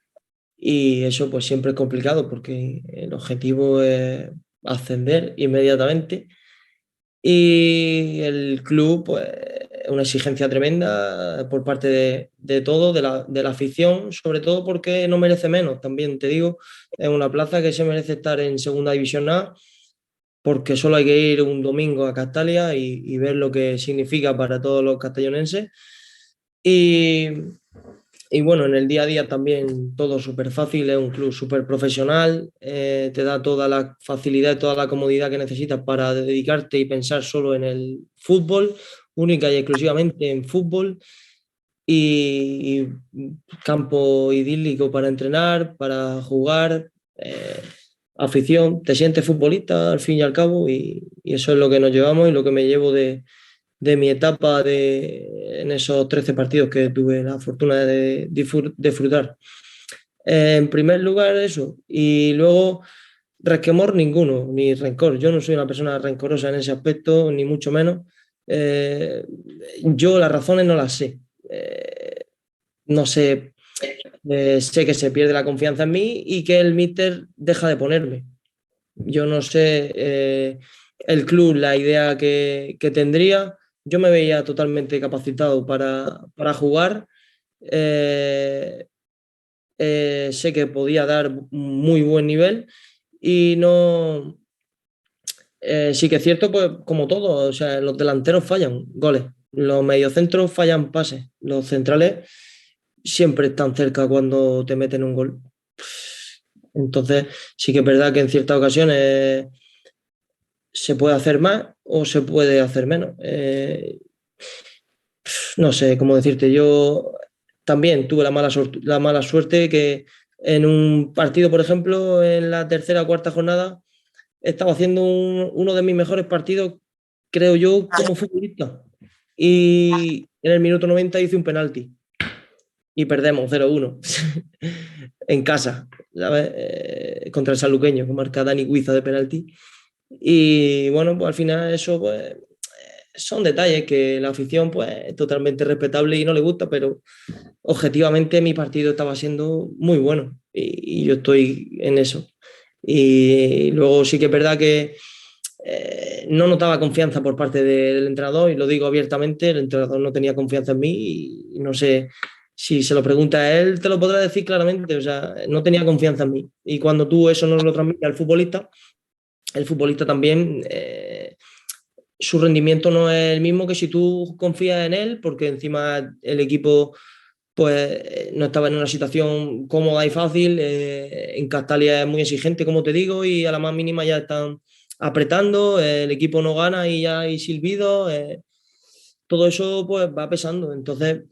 Speaker 2: y eso pues siempre es complicado porque el objetivo es ascender inmediatamente y el club pues una exigencia tremenda por parte de todo, de la afición, sobre todo porque no merece menos, también te digo, es una plaza que se merece estar en segunda división A porque solo hay que ir un domingo a Castalia y ver lo que significa para todos los castellonenses. Y, y bueno, en el día a día también todo súper fácil, es un club súper profesional, te da toda la facilidad y toda la comodidad que necesitas para dedicarte y pensar solo en el fútbol, única y exclusivamente en fútbol. Y campo idílico para entrenar, para jugar, afición, te sientes futbolista al fin y al cabo y eso es lo que nos llevamos y lo que me llevo de mi etapa en esos 13 partidos que tuve la fortuna de disfrutar. En primer lugar eso y luego resquemor ninguno, ni rencor. Yo no soy una persona rencorosa en ese aspecto, ni mucho menos. Eh, yo las razones no las sé. No sé, sé que se pierde la confianza en mí y que el míster deja de ponerme. Yo no sé el club, la idea que tendría. Yo me veía totalmente capacitado para jugar. Eh, sé que podía dar muy buen nivel y no. Sí que es cierto, pues como todo, o sea, los delanteros fallan goles, los mediocentros fallan pases, los centrales siempre están cerca cuando te meten un gol. Entonces, sí que es verdad que en ciertas ocasiones se puede hacer más o se puede hacer menos. No sé cómo decirte, yo también tuve la mala suerte que en un partido, por ejemplo, en la tercera o cuarta jornada, estaba haciendo uno de mis mejores partidos, creo yo, como futbolista. Y en el minuto 90 hice un penalti y perdemos 0-1 en casa, ¿sabes? Contra el Sanluqueño, que marca Dani Guiza de penalti. Y bueno, pues al final eso pues, son detalles que la afición pues, es totalmente respetable y no le gusta, pero objetivamente mi partido estaba siendo muy bueno y yo estoy en eso. Y luego sí que es verdad que no notaba confianza por parte del entrenador y lo digo abiertamente, el entrenador no tenía confianza en mí y no sé si se lo pregunta a él, te lo podrá decir claramente, o sea, no tenía confianza en mí. Y cuando tú eso no lo transmites al futbolista, el futbolista también, su rendimiento no es el mismo que si tú confías en él, porque encima el equipo pues no estaba en una situación cómoda y fácil. En Castalia es muy exigente, como te digo, y a la más mínima ya están apretando, el equipo no gana y ya hay silbido. Todo eso pues va pesando. Entonces,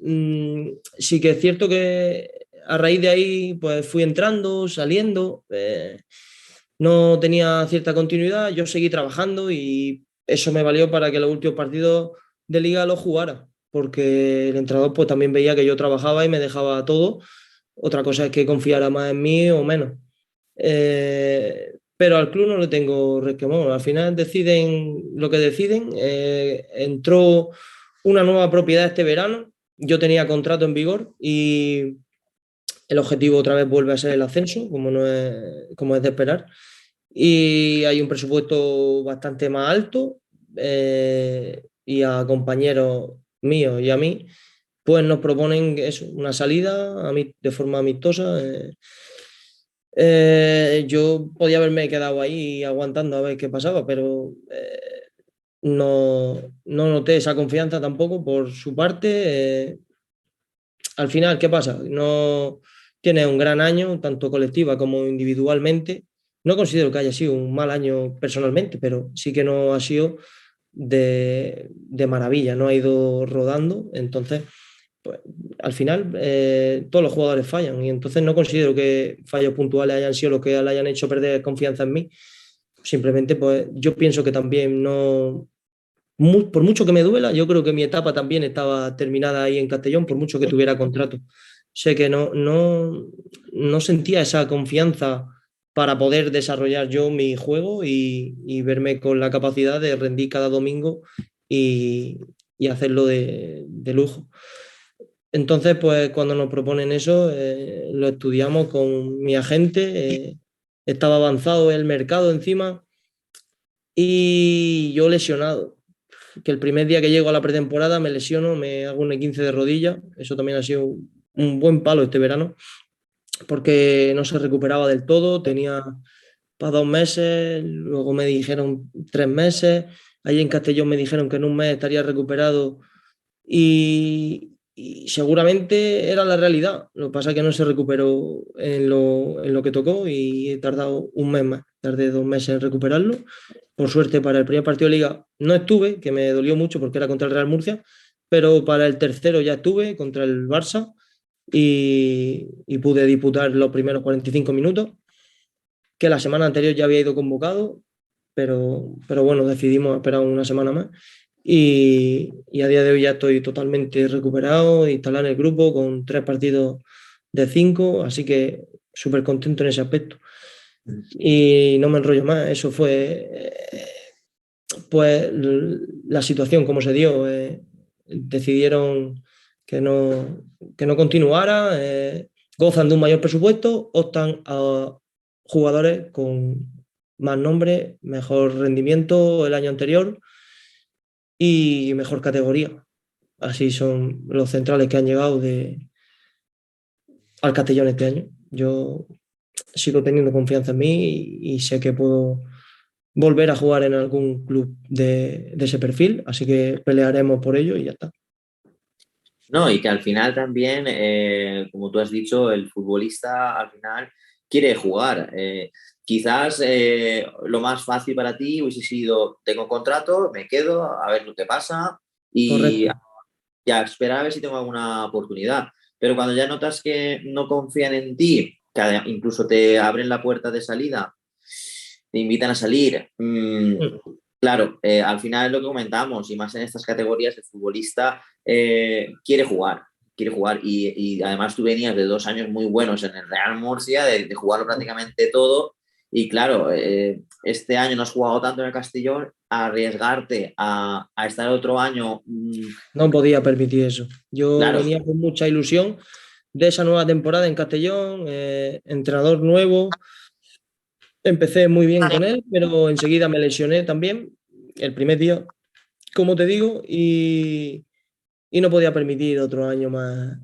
Speaker 2: sí que es cierto que a raíz de ahí pues fui entrando, saliendo, no tenía cierta continuidad, yo seguí trabajando y eso me valió para que los últimos partidos de liga los jugara. porque el entrenador pues también veía que yo trabajaba y me dejaba todo. Otra cosa es que confiara más en mí o menos. Pero al club no le tengo resquemor. Al final deciden lo que deciden. Entró una nueva propiedad este verano. Yo tenía contrato en vigor y el objetivo otra vez vuelve a ser el ascenso, como es de esperar. Y hay un presupuesto bastante más alto y a compañeros míos y a mí, pues nos proponen eso, una salida a mí, de forma amistosa. Yo podía haberme quedado ahí aguantando a ver qué pasaba, pero no noté esa confianza tampoco por su parte. Al final, ¿qué pasa? No tiene un gran año, tanto colectiva como individualmente. No considero que haya sido un mal año personalmente, pero sí que no ha sido de maravilla, no ha ido rodando. Entonces, pues, al final, todos los jugadores fallan y entonces no considero que fallos puntuales hayan sido los que le hayan hecho perder confianza en mí. Simplemente, pues yo pienso que también no, por mucho que me duela, yo creo que mi etapa también estaba terminada ahí en Castellón, por mucho que tuviera contrato. Sé que no sentía esa confianza para poder desarrollar yo mi juego y verme con la capacidad de rendir cada domingo y, y hacerlo de lujo. Entonces, pues cuando nos proponen eso, lo estudiamos con mi agente, estaba avanzado el mercado encima y yo lesionado que el primer día que llego a la pretemporada me lesiono, me hago un E15 de rodilla. Eso también ha sido un buen palo este verano, porque no se recuperaba del todo. Tenía para 2 meses, luego me dijeron 3 meses. Ahí en Castellón me dijeron que en un mes estaría recuperado y seguramente era la realidad. Lo que pasa es que no se recuperó en lo que tocó y he tardado un mes más. Tardé 2 meses en recuperarlo. Por suerte, para el primer partido de liga no estuve, que me dolió mucho porque era contra el Real Murcia, pero para el tercero ya estuve contra el Barça y pude disputar los primeros 45 minutos, que la semana anterior ya había ido convocado, pero bueno, decidimos esperar una semana más y a día de hoy ya estoy totalmente recuperado, instalado en el grupo con 3 partidos de 5, así que súper contento en ese aspecto. Y no me enrollo más, eso fue pues la situación como se dio. Decidieron que no continuara, gozan de un mayor presupuesto, optan a jugadores con más nombre, mejor rendimiento el año anterior y mejor categoría. Así son los centrales que han llegado al Castellón este año. Yo sigo teniendo confianza en mí y sé que puedo volver a jugar en algún club de ese perfil, así que pelearemos por ello y ya está.
Speaker 1: No, y que al final también, como tú has dicho, el futbolista al final quiere jugar. Quizás lo más fácil para ti hubiese sido, tengo contrato, me quedo, a ver lo que pasa y
Speaker 2: Correcto.
Speaker 1: ya esperar a ver si tengo alguna oportunidad. Pero cuando ya notas que no confían en ti, que incluso te abren la puerta de salida, te invitan a salir, claro, al final es lo que comentamos, y más en estas categorías, el futbolista quiere jugar y además tú venías de 2 años muy buenos en el Real Murcia, de jugarlo prácticamente todo, y claro, este año no has jugado tanto en el Castellón, arriesgarte a estar otro año,
Speaker 2: No podía permitir eso. Yo
Speaker 1: claro,
Speaker 2: venía con mucha ilusión de esa nueva temporada en Castellón, entrenador nuevo. Empecé muy bien con él, pero enseguida me lesioné también el primer día, como te digo, y no podía permitir otro año más.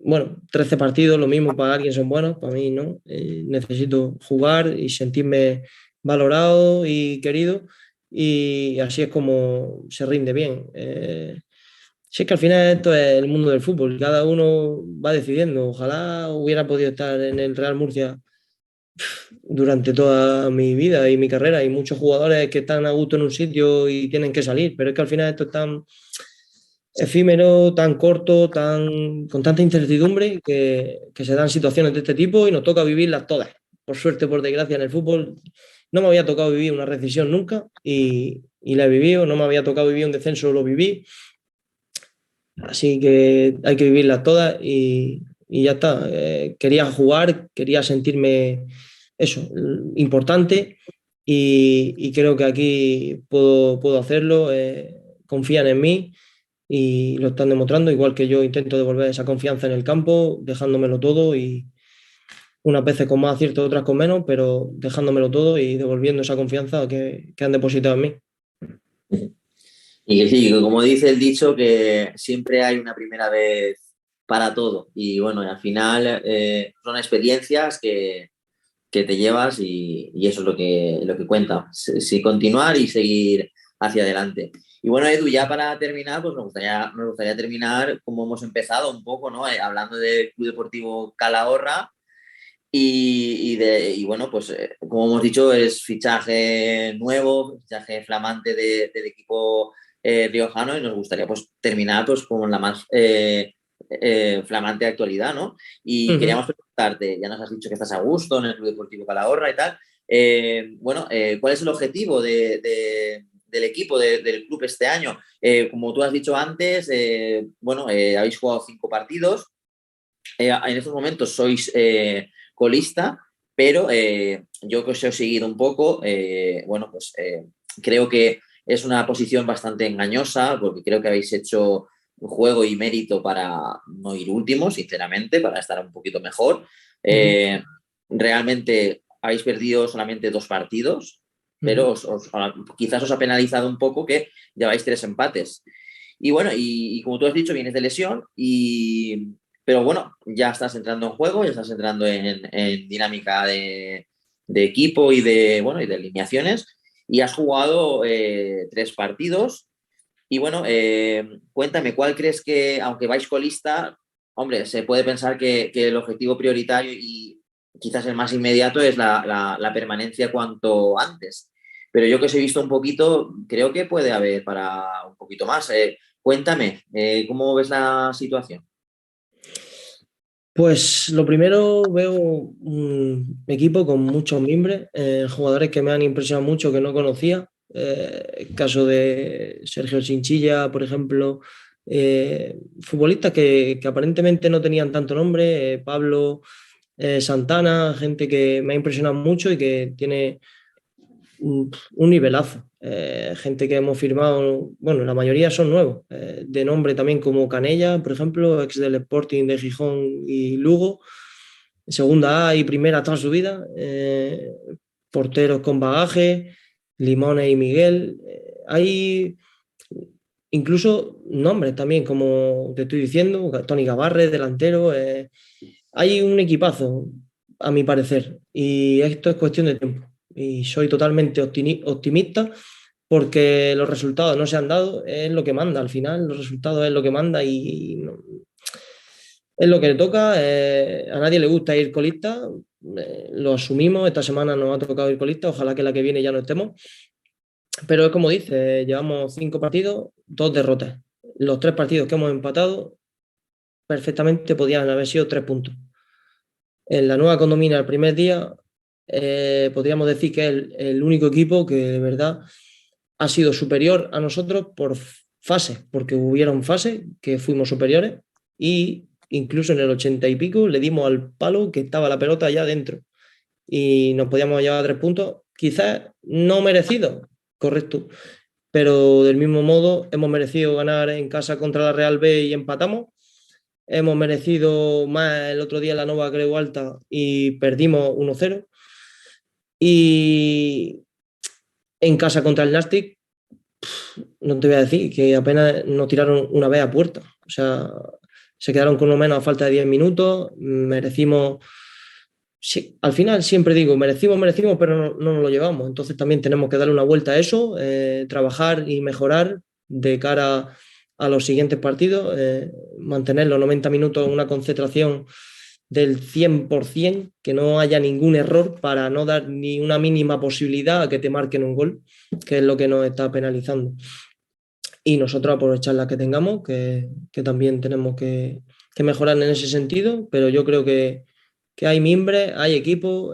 Speaker 2: Bueno, 13 partidos, lo mismo para alguien son buenos, para mí no. Necesito jugar y sentirme valorado y querido y así es como se rinde bien. Si es que al final esto es el mundo del fútbol, cada uno va decidiendo. Ojalá hubiera podido estar en el Real Murcia durante toda mi vida y mi carrera. Hay muchos jugadores que están a gusto en un sitio y tienen que salir, pero es que al final esto es tan efímero, tan corto, con tanta incertidumbre que se dan situaciones de este tipo y nos toca vivirlas todas. Por suerte, por desgracia, en el fútbol no me había tocado vivir una recesión nunca y la he vivido, no me había tocado vivir un descenso, lo viví. Así que hay que vivirlas todas y ya está. Quería jugar, quería sentirme eso, importante y creo que aquí puedo hacerlo. Confían en mí y lo están demostrando, igual que yo intento devolver esa confianza en el campo, dejándomelo todo y unas veces con más acierto, otras con menos, pero dejándomelo todo y devolviendo esa confianza que han depositado en mí.
Speaker 1: Y que sí, que como dice el dicho, que siempre hay una primera vez para todo. Y bueno, y al final son experiencias que te llevas y eso es lo que cuenta. Sí, continuar y seguir hacia adelante. Y bueno, Edu, ya para terminar, pues nos gustaría terminar como hemos empezado un poco, ¿no? Hablando del Club Deportivo Calahorra y bueno, pues como hemos dicho, es fichaje nuevo, fichaje flamante del equipo riojano y nos gustaría pues terminar pues con la más flamante actualidad, ¿no? Y
Speaker 2: Ujú.
Speaker 1: queríamos preguntarte, ya nos has dicho que estás a gusto en el Club Deportivo Calahorra y tal, bueno, ¿cuál es el objetivo del equipo, del club este año? Como tú has dicho antes, bueno, habéis jugado 5 partidos, en estos momentos sois colista, pero yo que os he seguido un poco, bueno, pues creo que es una posición bastante engañosa porque creo que habéis hecho un juego y mérito para no ir último, sinceramente, para estar un poquito mejor.
Speaker 2: Ujú.
Speaker 1: Eh, Realmente habéis perdido solamente 2 partidos, pero
Speaker 2: Ujú.
Speaker 1: quizás os ha penalizado un poco que lleváis 3 empates. Y bueno, y como tú has dicho, vienes de lesión pero bueno, ya estás entrando en juego, ya estás entrando en dinámica de equipo bueno, y de alineaciones y has jugado 3 partidos. Y bueno, cuéntame, ¿cuál crees que, aunque vais colista, hombre, se puede pensar que el objetivo prioritario y quizás el más inmediato es la permanencia cuanto antes? Pero yo que os he visto un poquito, creo que puede haber para un poquito más. Cuéntame, ¿cómo ves la situación?
Speaker 2: Pues lo primero veo un equipo con muchos mimbres, jugadores que me han impresionado mucho que no conocía. El caso de Sergio Chinchilla, por ejemplo, futbolistas que aparentemente no tenían tanto nombre, Pablo Santana, gente que me ha impresionado mucho y que tiene un nivelazo. Gente que hemos firmado, bueno, la mayoría son nuevos, de nombre también como Canella, por ejemplo, ex del Sporting de Gijón y Lugo, segunda A y primera toda su vida, porteros con bagaje, Limones y Miguel. Hay incluso nombres también, como te estoy diciendo, Tony Gavarre, delantero. Hay un equipazo, a mi parecer, y esto es cuestión de tiempo. Y soy totalmente optimista porque los resultados no se han dado, es lo que manda al final, los resultados es lo que manda es lo que le toca. A nadie le gusta ir colista, lo asumimos, esta semana nos ha tocado ir colista, ojalá que la que viene ya no estemos, pero es como dice, llevamos 5 partidos, 2 derrotas. Los 3 partidos que hemos empatado perfectamente podían haber sido 3 puntos. En la nueva condomina el primer día, podríamos decir que es el único equipo que de verdad ha sido superior a nosotros por fase, porque hubieron fases que fuimos superiores y incluso en el 80 y pico le dimos al palo que estaba la pelota ya dentro y nos podíamos llevar 3 puntos, quizás no merecidos, correcto, pero del mismo modo hemos merecido ganar en casa contra la Real B y empatamos. Hemos merecido más el otro día en la Nova Creu Alta y perdimos 1-0. Y en casa contra el Nastic, no te voy a decir que apenas nos tiraron una vez a puerta. O sea, se quedaron con lo menos a falta de 10 minutos. Merecimos. Sí, al final siempre digo, merecimos, pero no nos lo llevamos. Entonces también tenemos que darle una vuelta a eso, trabajar y mejorar de cara a los siguientes partidos, mantener los 90 minutos en una concentración del 100%, que no haya ningún error para no dar ni una mínima posibilidad a que te marquen un gol, que es lo que nos está penalizando. Y nosotros aprovechar las que tengamos, que también tenemos que mejorar en ese sentido, pero yo creo que hay mimbres, hay equipo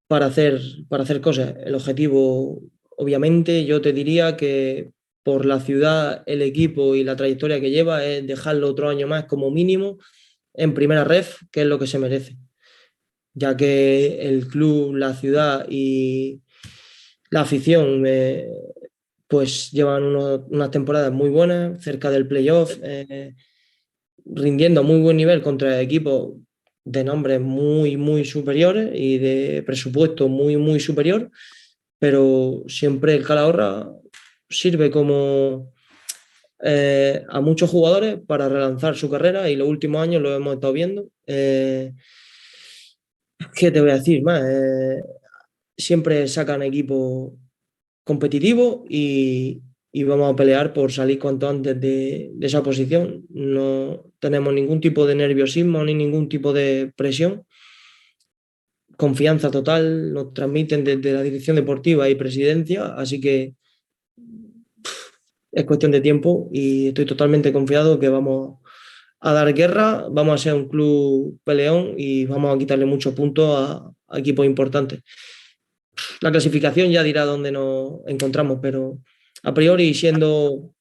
Speaker 2: para hacer cosas. El objetivo, obviamente, yo te diría que por la ciudad, el equipo y la trayectoria que lleva, es dejarlo otro año más como mínimo en primera ref, que es lo que se merece, ya que el club, la ciudad y la afición pues llevan unas temporadas muy buenas, cerca del playoff, rindiendo a muy buen nivel contra equipos de nombres muy, muy superiores y de presupuesto muy, muy superior, pero siempre el Calahorra sirve como a muchos jugadores para relanzar su carrera y los últimos años lo hemos estado viendo. ¿Qué te voy a decir más? Siempre sacan equipos competitivos y vamos a pelear por salir cuanto antes de esa posición. No tenemos ningún tipo de nerviosismo ni ningún tipo de presión. Confianza total nos transmiten desde la dirección deportiva y presidencia, así que es cuestión de tiempo y estoy totalmente confiado que vamos a dar guerra, vamos a ser un club peleón y vamos a quitarle muchos puntos a equipos importantes. La clasificación ya dirá dónde nos encontramos, pero a priori, siendo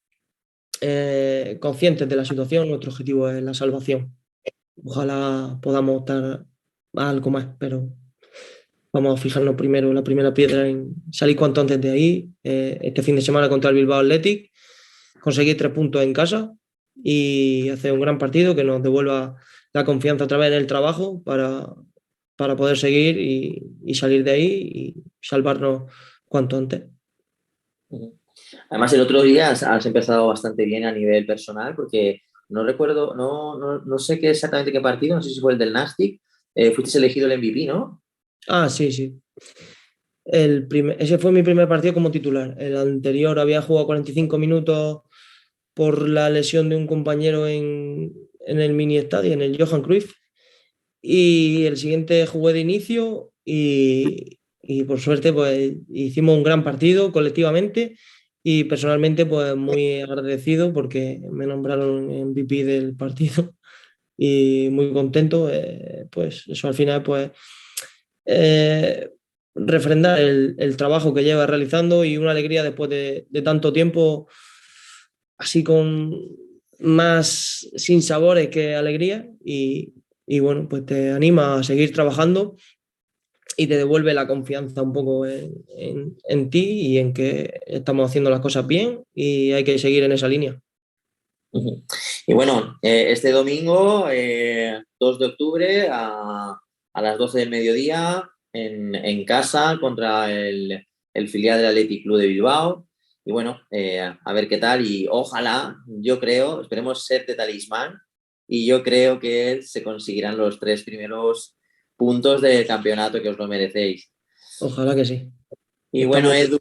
Speaker 2: conscientes de la situación, nuestro objetivo es la salvación. Ojalá podamos estar a algo más, pero vamos a fijarnos primero en la primera piedra en salir cuanto antes de ahí. Este fin de semana contra el Bilbao Athletic, conseguir 3 puntos en casa y hacer un gran partido que nos devuelva la confianza otra vez en el trabajo para poder seguir y salir de ahí y salvarnos cuanto antes.
Speaker 1: Además, el otro día has empezado bastante bien a nivel personal, porque no recuerdo, no sé qué exactamente qué partido, no sé si fue el del Nastic, fuiste elegido el MVP, ¿no?
Speaker 2: Ah, sí, sí. Ese fue mi primer partido como titular. El anterior había jugado 45 minutos por la lesión de un compañero en el mini estadio, en el Johan Cruyff. Y el siguiente jugué de inicio y por suerte pues hicimos un gran partido colectivamente y personalmente pues muy agradecido porque me nombraron MVP del partido y muy contento. Pues eso al final pues eh, refrendar el trabajo que lleva realizando y una alegría después de tanto tiempo así con más sin sabores que alegría y bueno, pues te anima a seguir trabajando y te devuelve la confianza un poco en ti y en que estamos haciendo las cosas bien y hay que seguir en esa línea.
Speaker 1: Ujú. Y bueno, este domingo, 2 de octubre, a las 12 del mediodía, en casa contra el filial del Athletic Club de Bilbao. Y bueno, a ver qué tal. Y ojalá, yo creo, esperemos ser de talismán. Y yo creo que se conseguirán los 3 primeros puntos del campeonato que os lo merecéis.
Speaker 2: Ojalá que sí.
Speaker 1: Y bueno,
Speaker 2: Estamos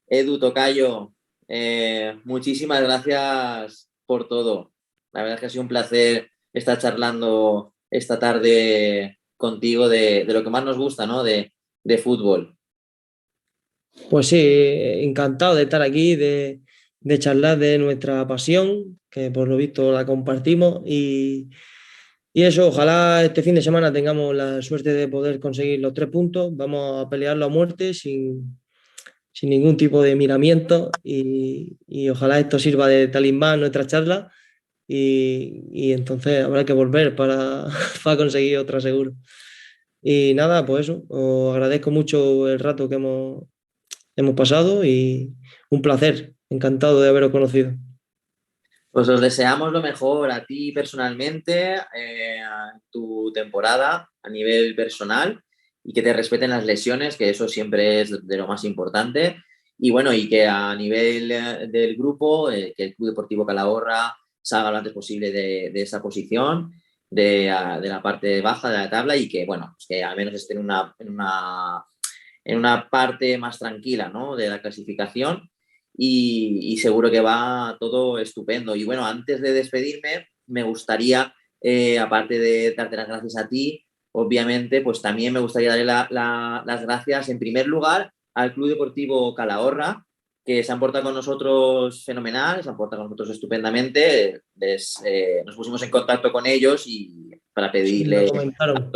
Speaker 1: Edu Tocayo, muchísimas gracias por todo. La verdad es que ha sido un placer estar charlando esta tarde contigo de lo que más nos gusta, ¿no? De fútbol.
Speaker 2: Pues sí, encantado de estar aquí, de charlar de nuestra pasión, que por lo visto la compartimos y eso, ojalá este fin de semana tengamos la suerte de poder conseguir los 3 puntos. Vamos a pelearlo a muerte sin ningún tipo de miramiento y ojalá esto sirva de talismán nuestra charla y entonces habrá que volver para conseguir otra seguro. Y nada, pues eso, os agradezco mucho el rato que hemos pasado y un placer, encantado de haberos conocido.
Speaker 1: Pues os deseamos lo mejor a ti personalmente, a tu temporada a nivel personal y que te respeten las lesiones, que eso siempre es de lo más importante. Y bueno, y que a nivel del grupo, que el Club Deportivo Calahorra salga lo antes posible de esa posición, de la parte baja de la tabla y que, bueno, pues que al menos esté en una parte más tranquila, ¿no? De la clasificación y seguro que va todo estupendo. Y bueno, antes de despedirme, me gustaría, aparte de darte las gracias a ti, obviamente, pues también me gustaría darle las gracias en primer lugar al Club Deportivo Calahorra, que se han portado con nosotros fenomenal, se han portado con nosotros estupendamente. Nos pusimos en contacto con ellos y para
Speaker 2: Sí, me lo
Speaker 1: pedirle
Speaker 2: comentaron,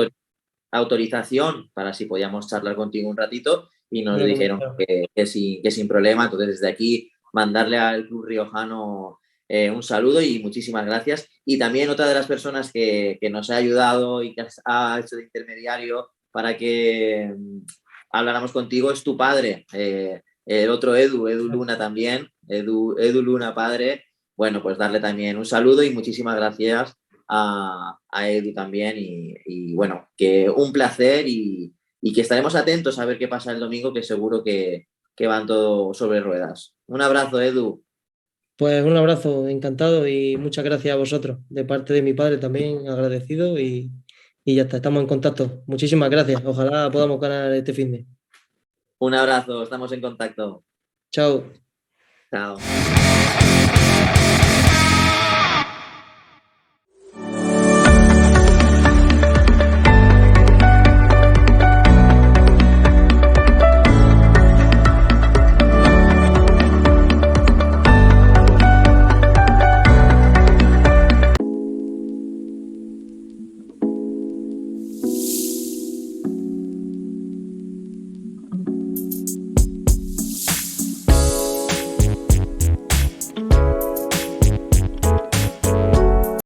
Speaker 1: autorización para si podíamos charlar contigo un ratito y nos
Speaker 2: me lo
Speaker 1: dijeron
Speaker 2: comentaron.
Speaker 1: que sin problema. Entonces, desde aquí, mandarle al Club Riojano un saludo y muchísimas gracias. Y también otra de las personas que nos ha ayudado y que ha hecho de intermediario para que habláramos contigo es tu padre, el otro Edu Luna también, Edu Luna padre. Bueno, pues darle también un saludo y muchísimas gracias a Edu también. Y bueno, que un placer y que estaremos atentos a ver qué pasa el domingo, que seguro que van todo sobre ruedas. Un abrazo, Edu.
Speaker 2: Pues un abrazo, encantado y muchas gracias a vosotros. De parte de mi padre también agradecido y ya está, estamos en contacto. Muchísimas gracias. Ojalá podamos ganar este finde.
Speaker 1: Un abrazo, estamos en contacto.
Speaker 2: Chao.
Speaker 1: Chao.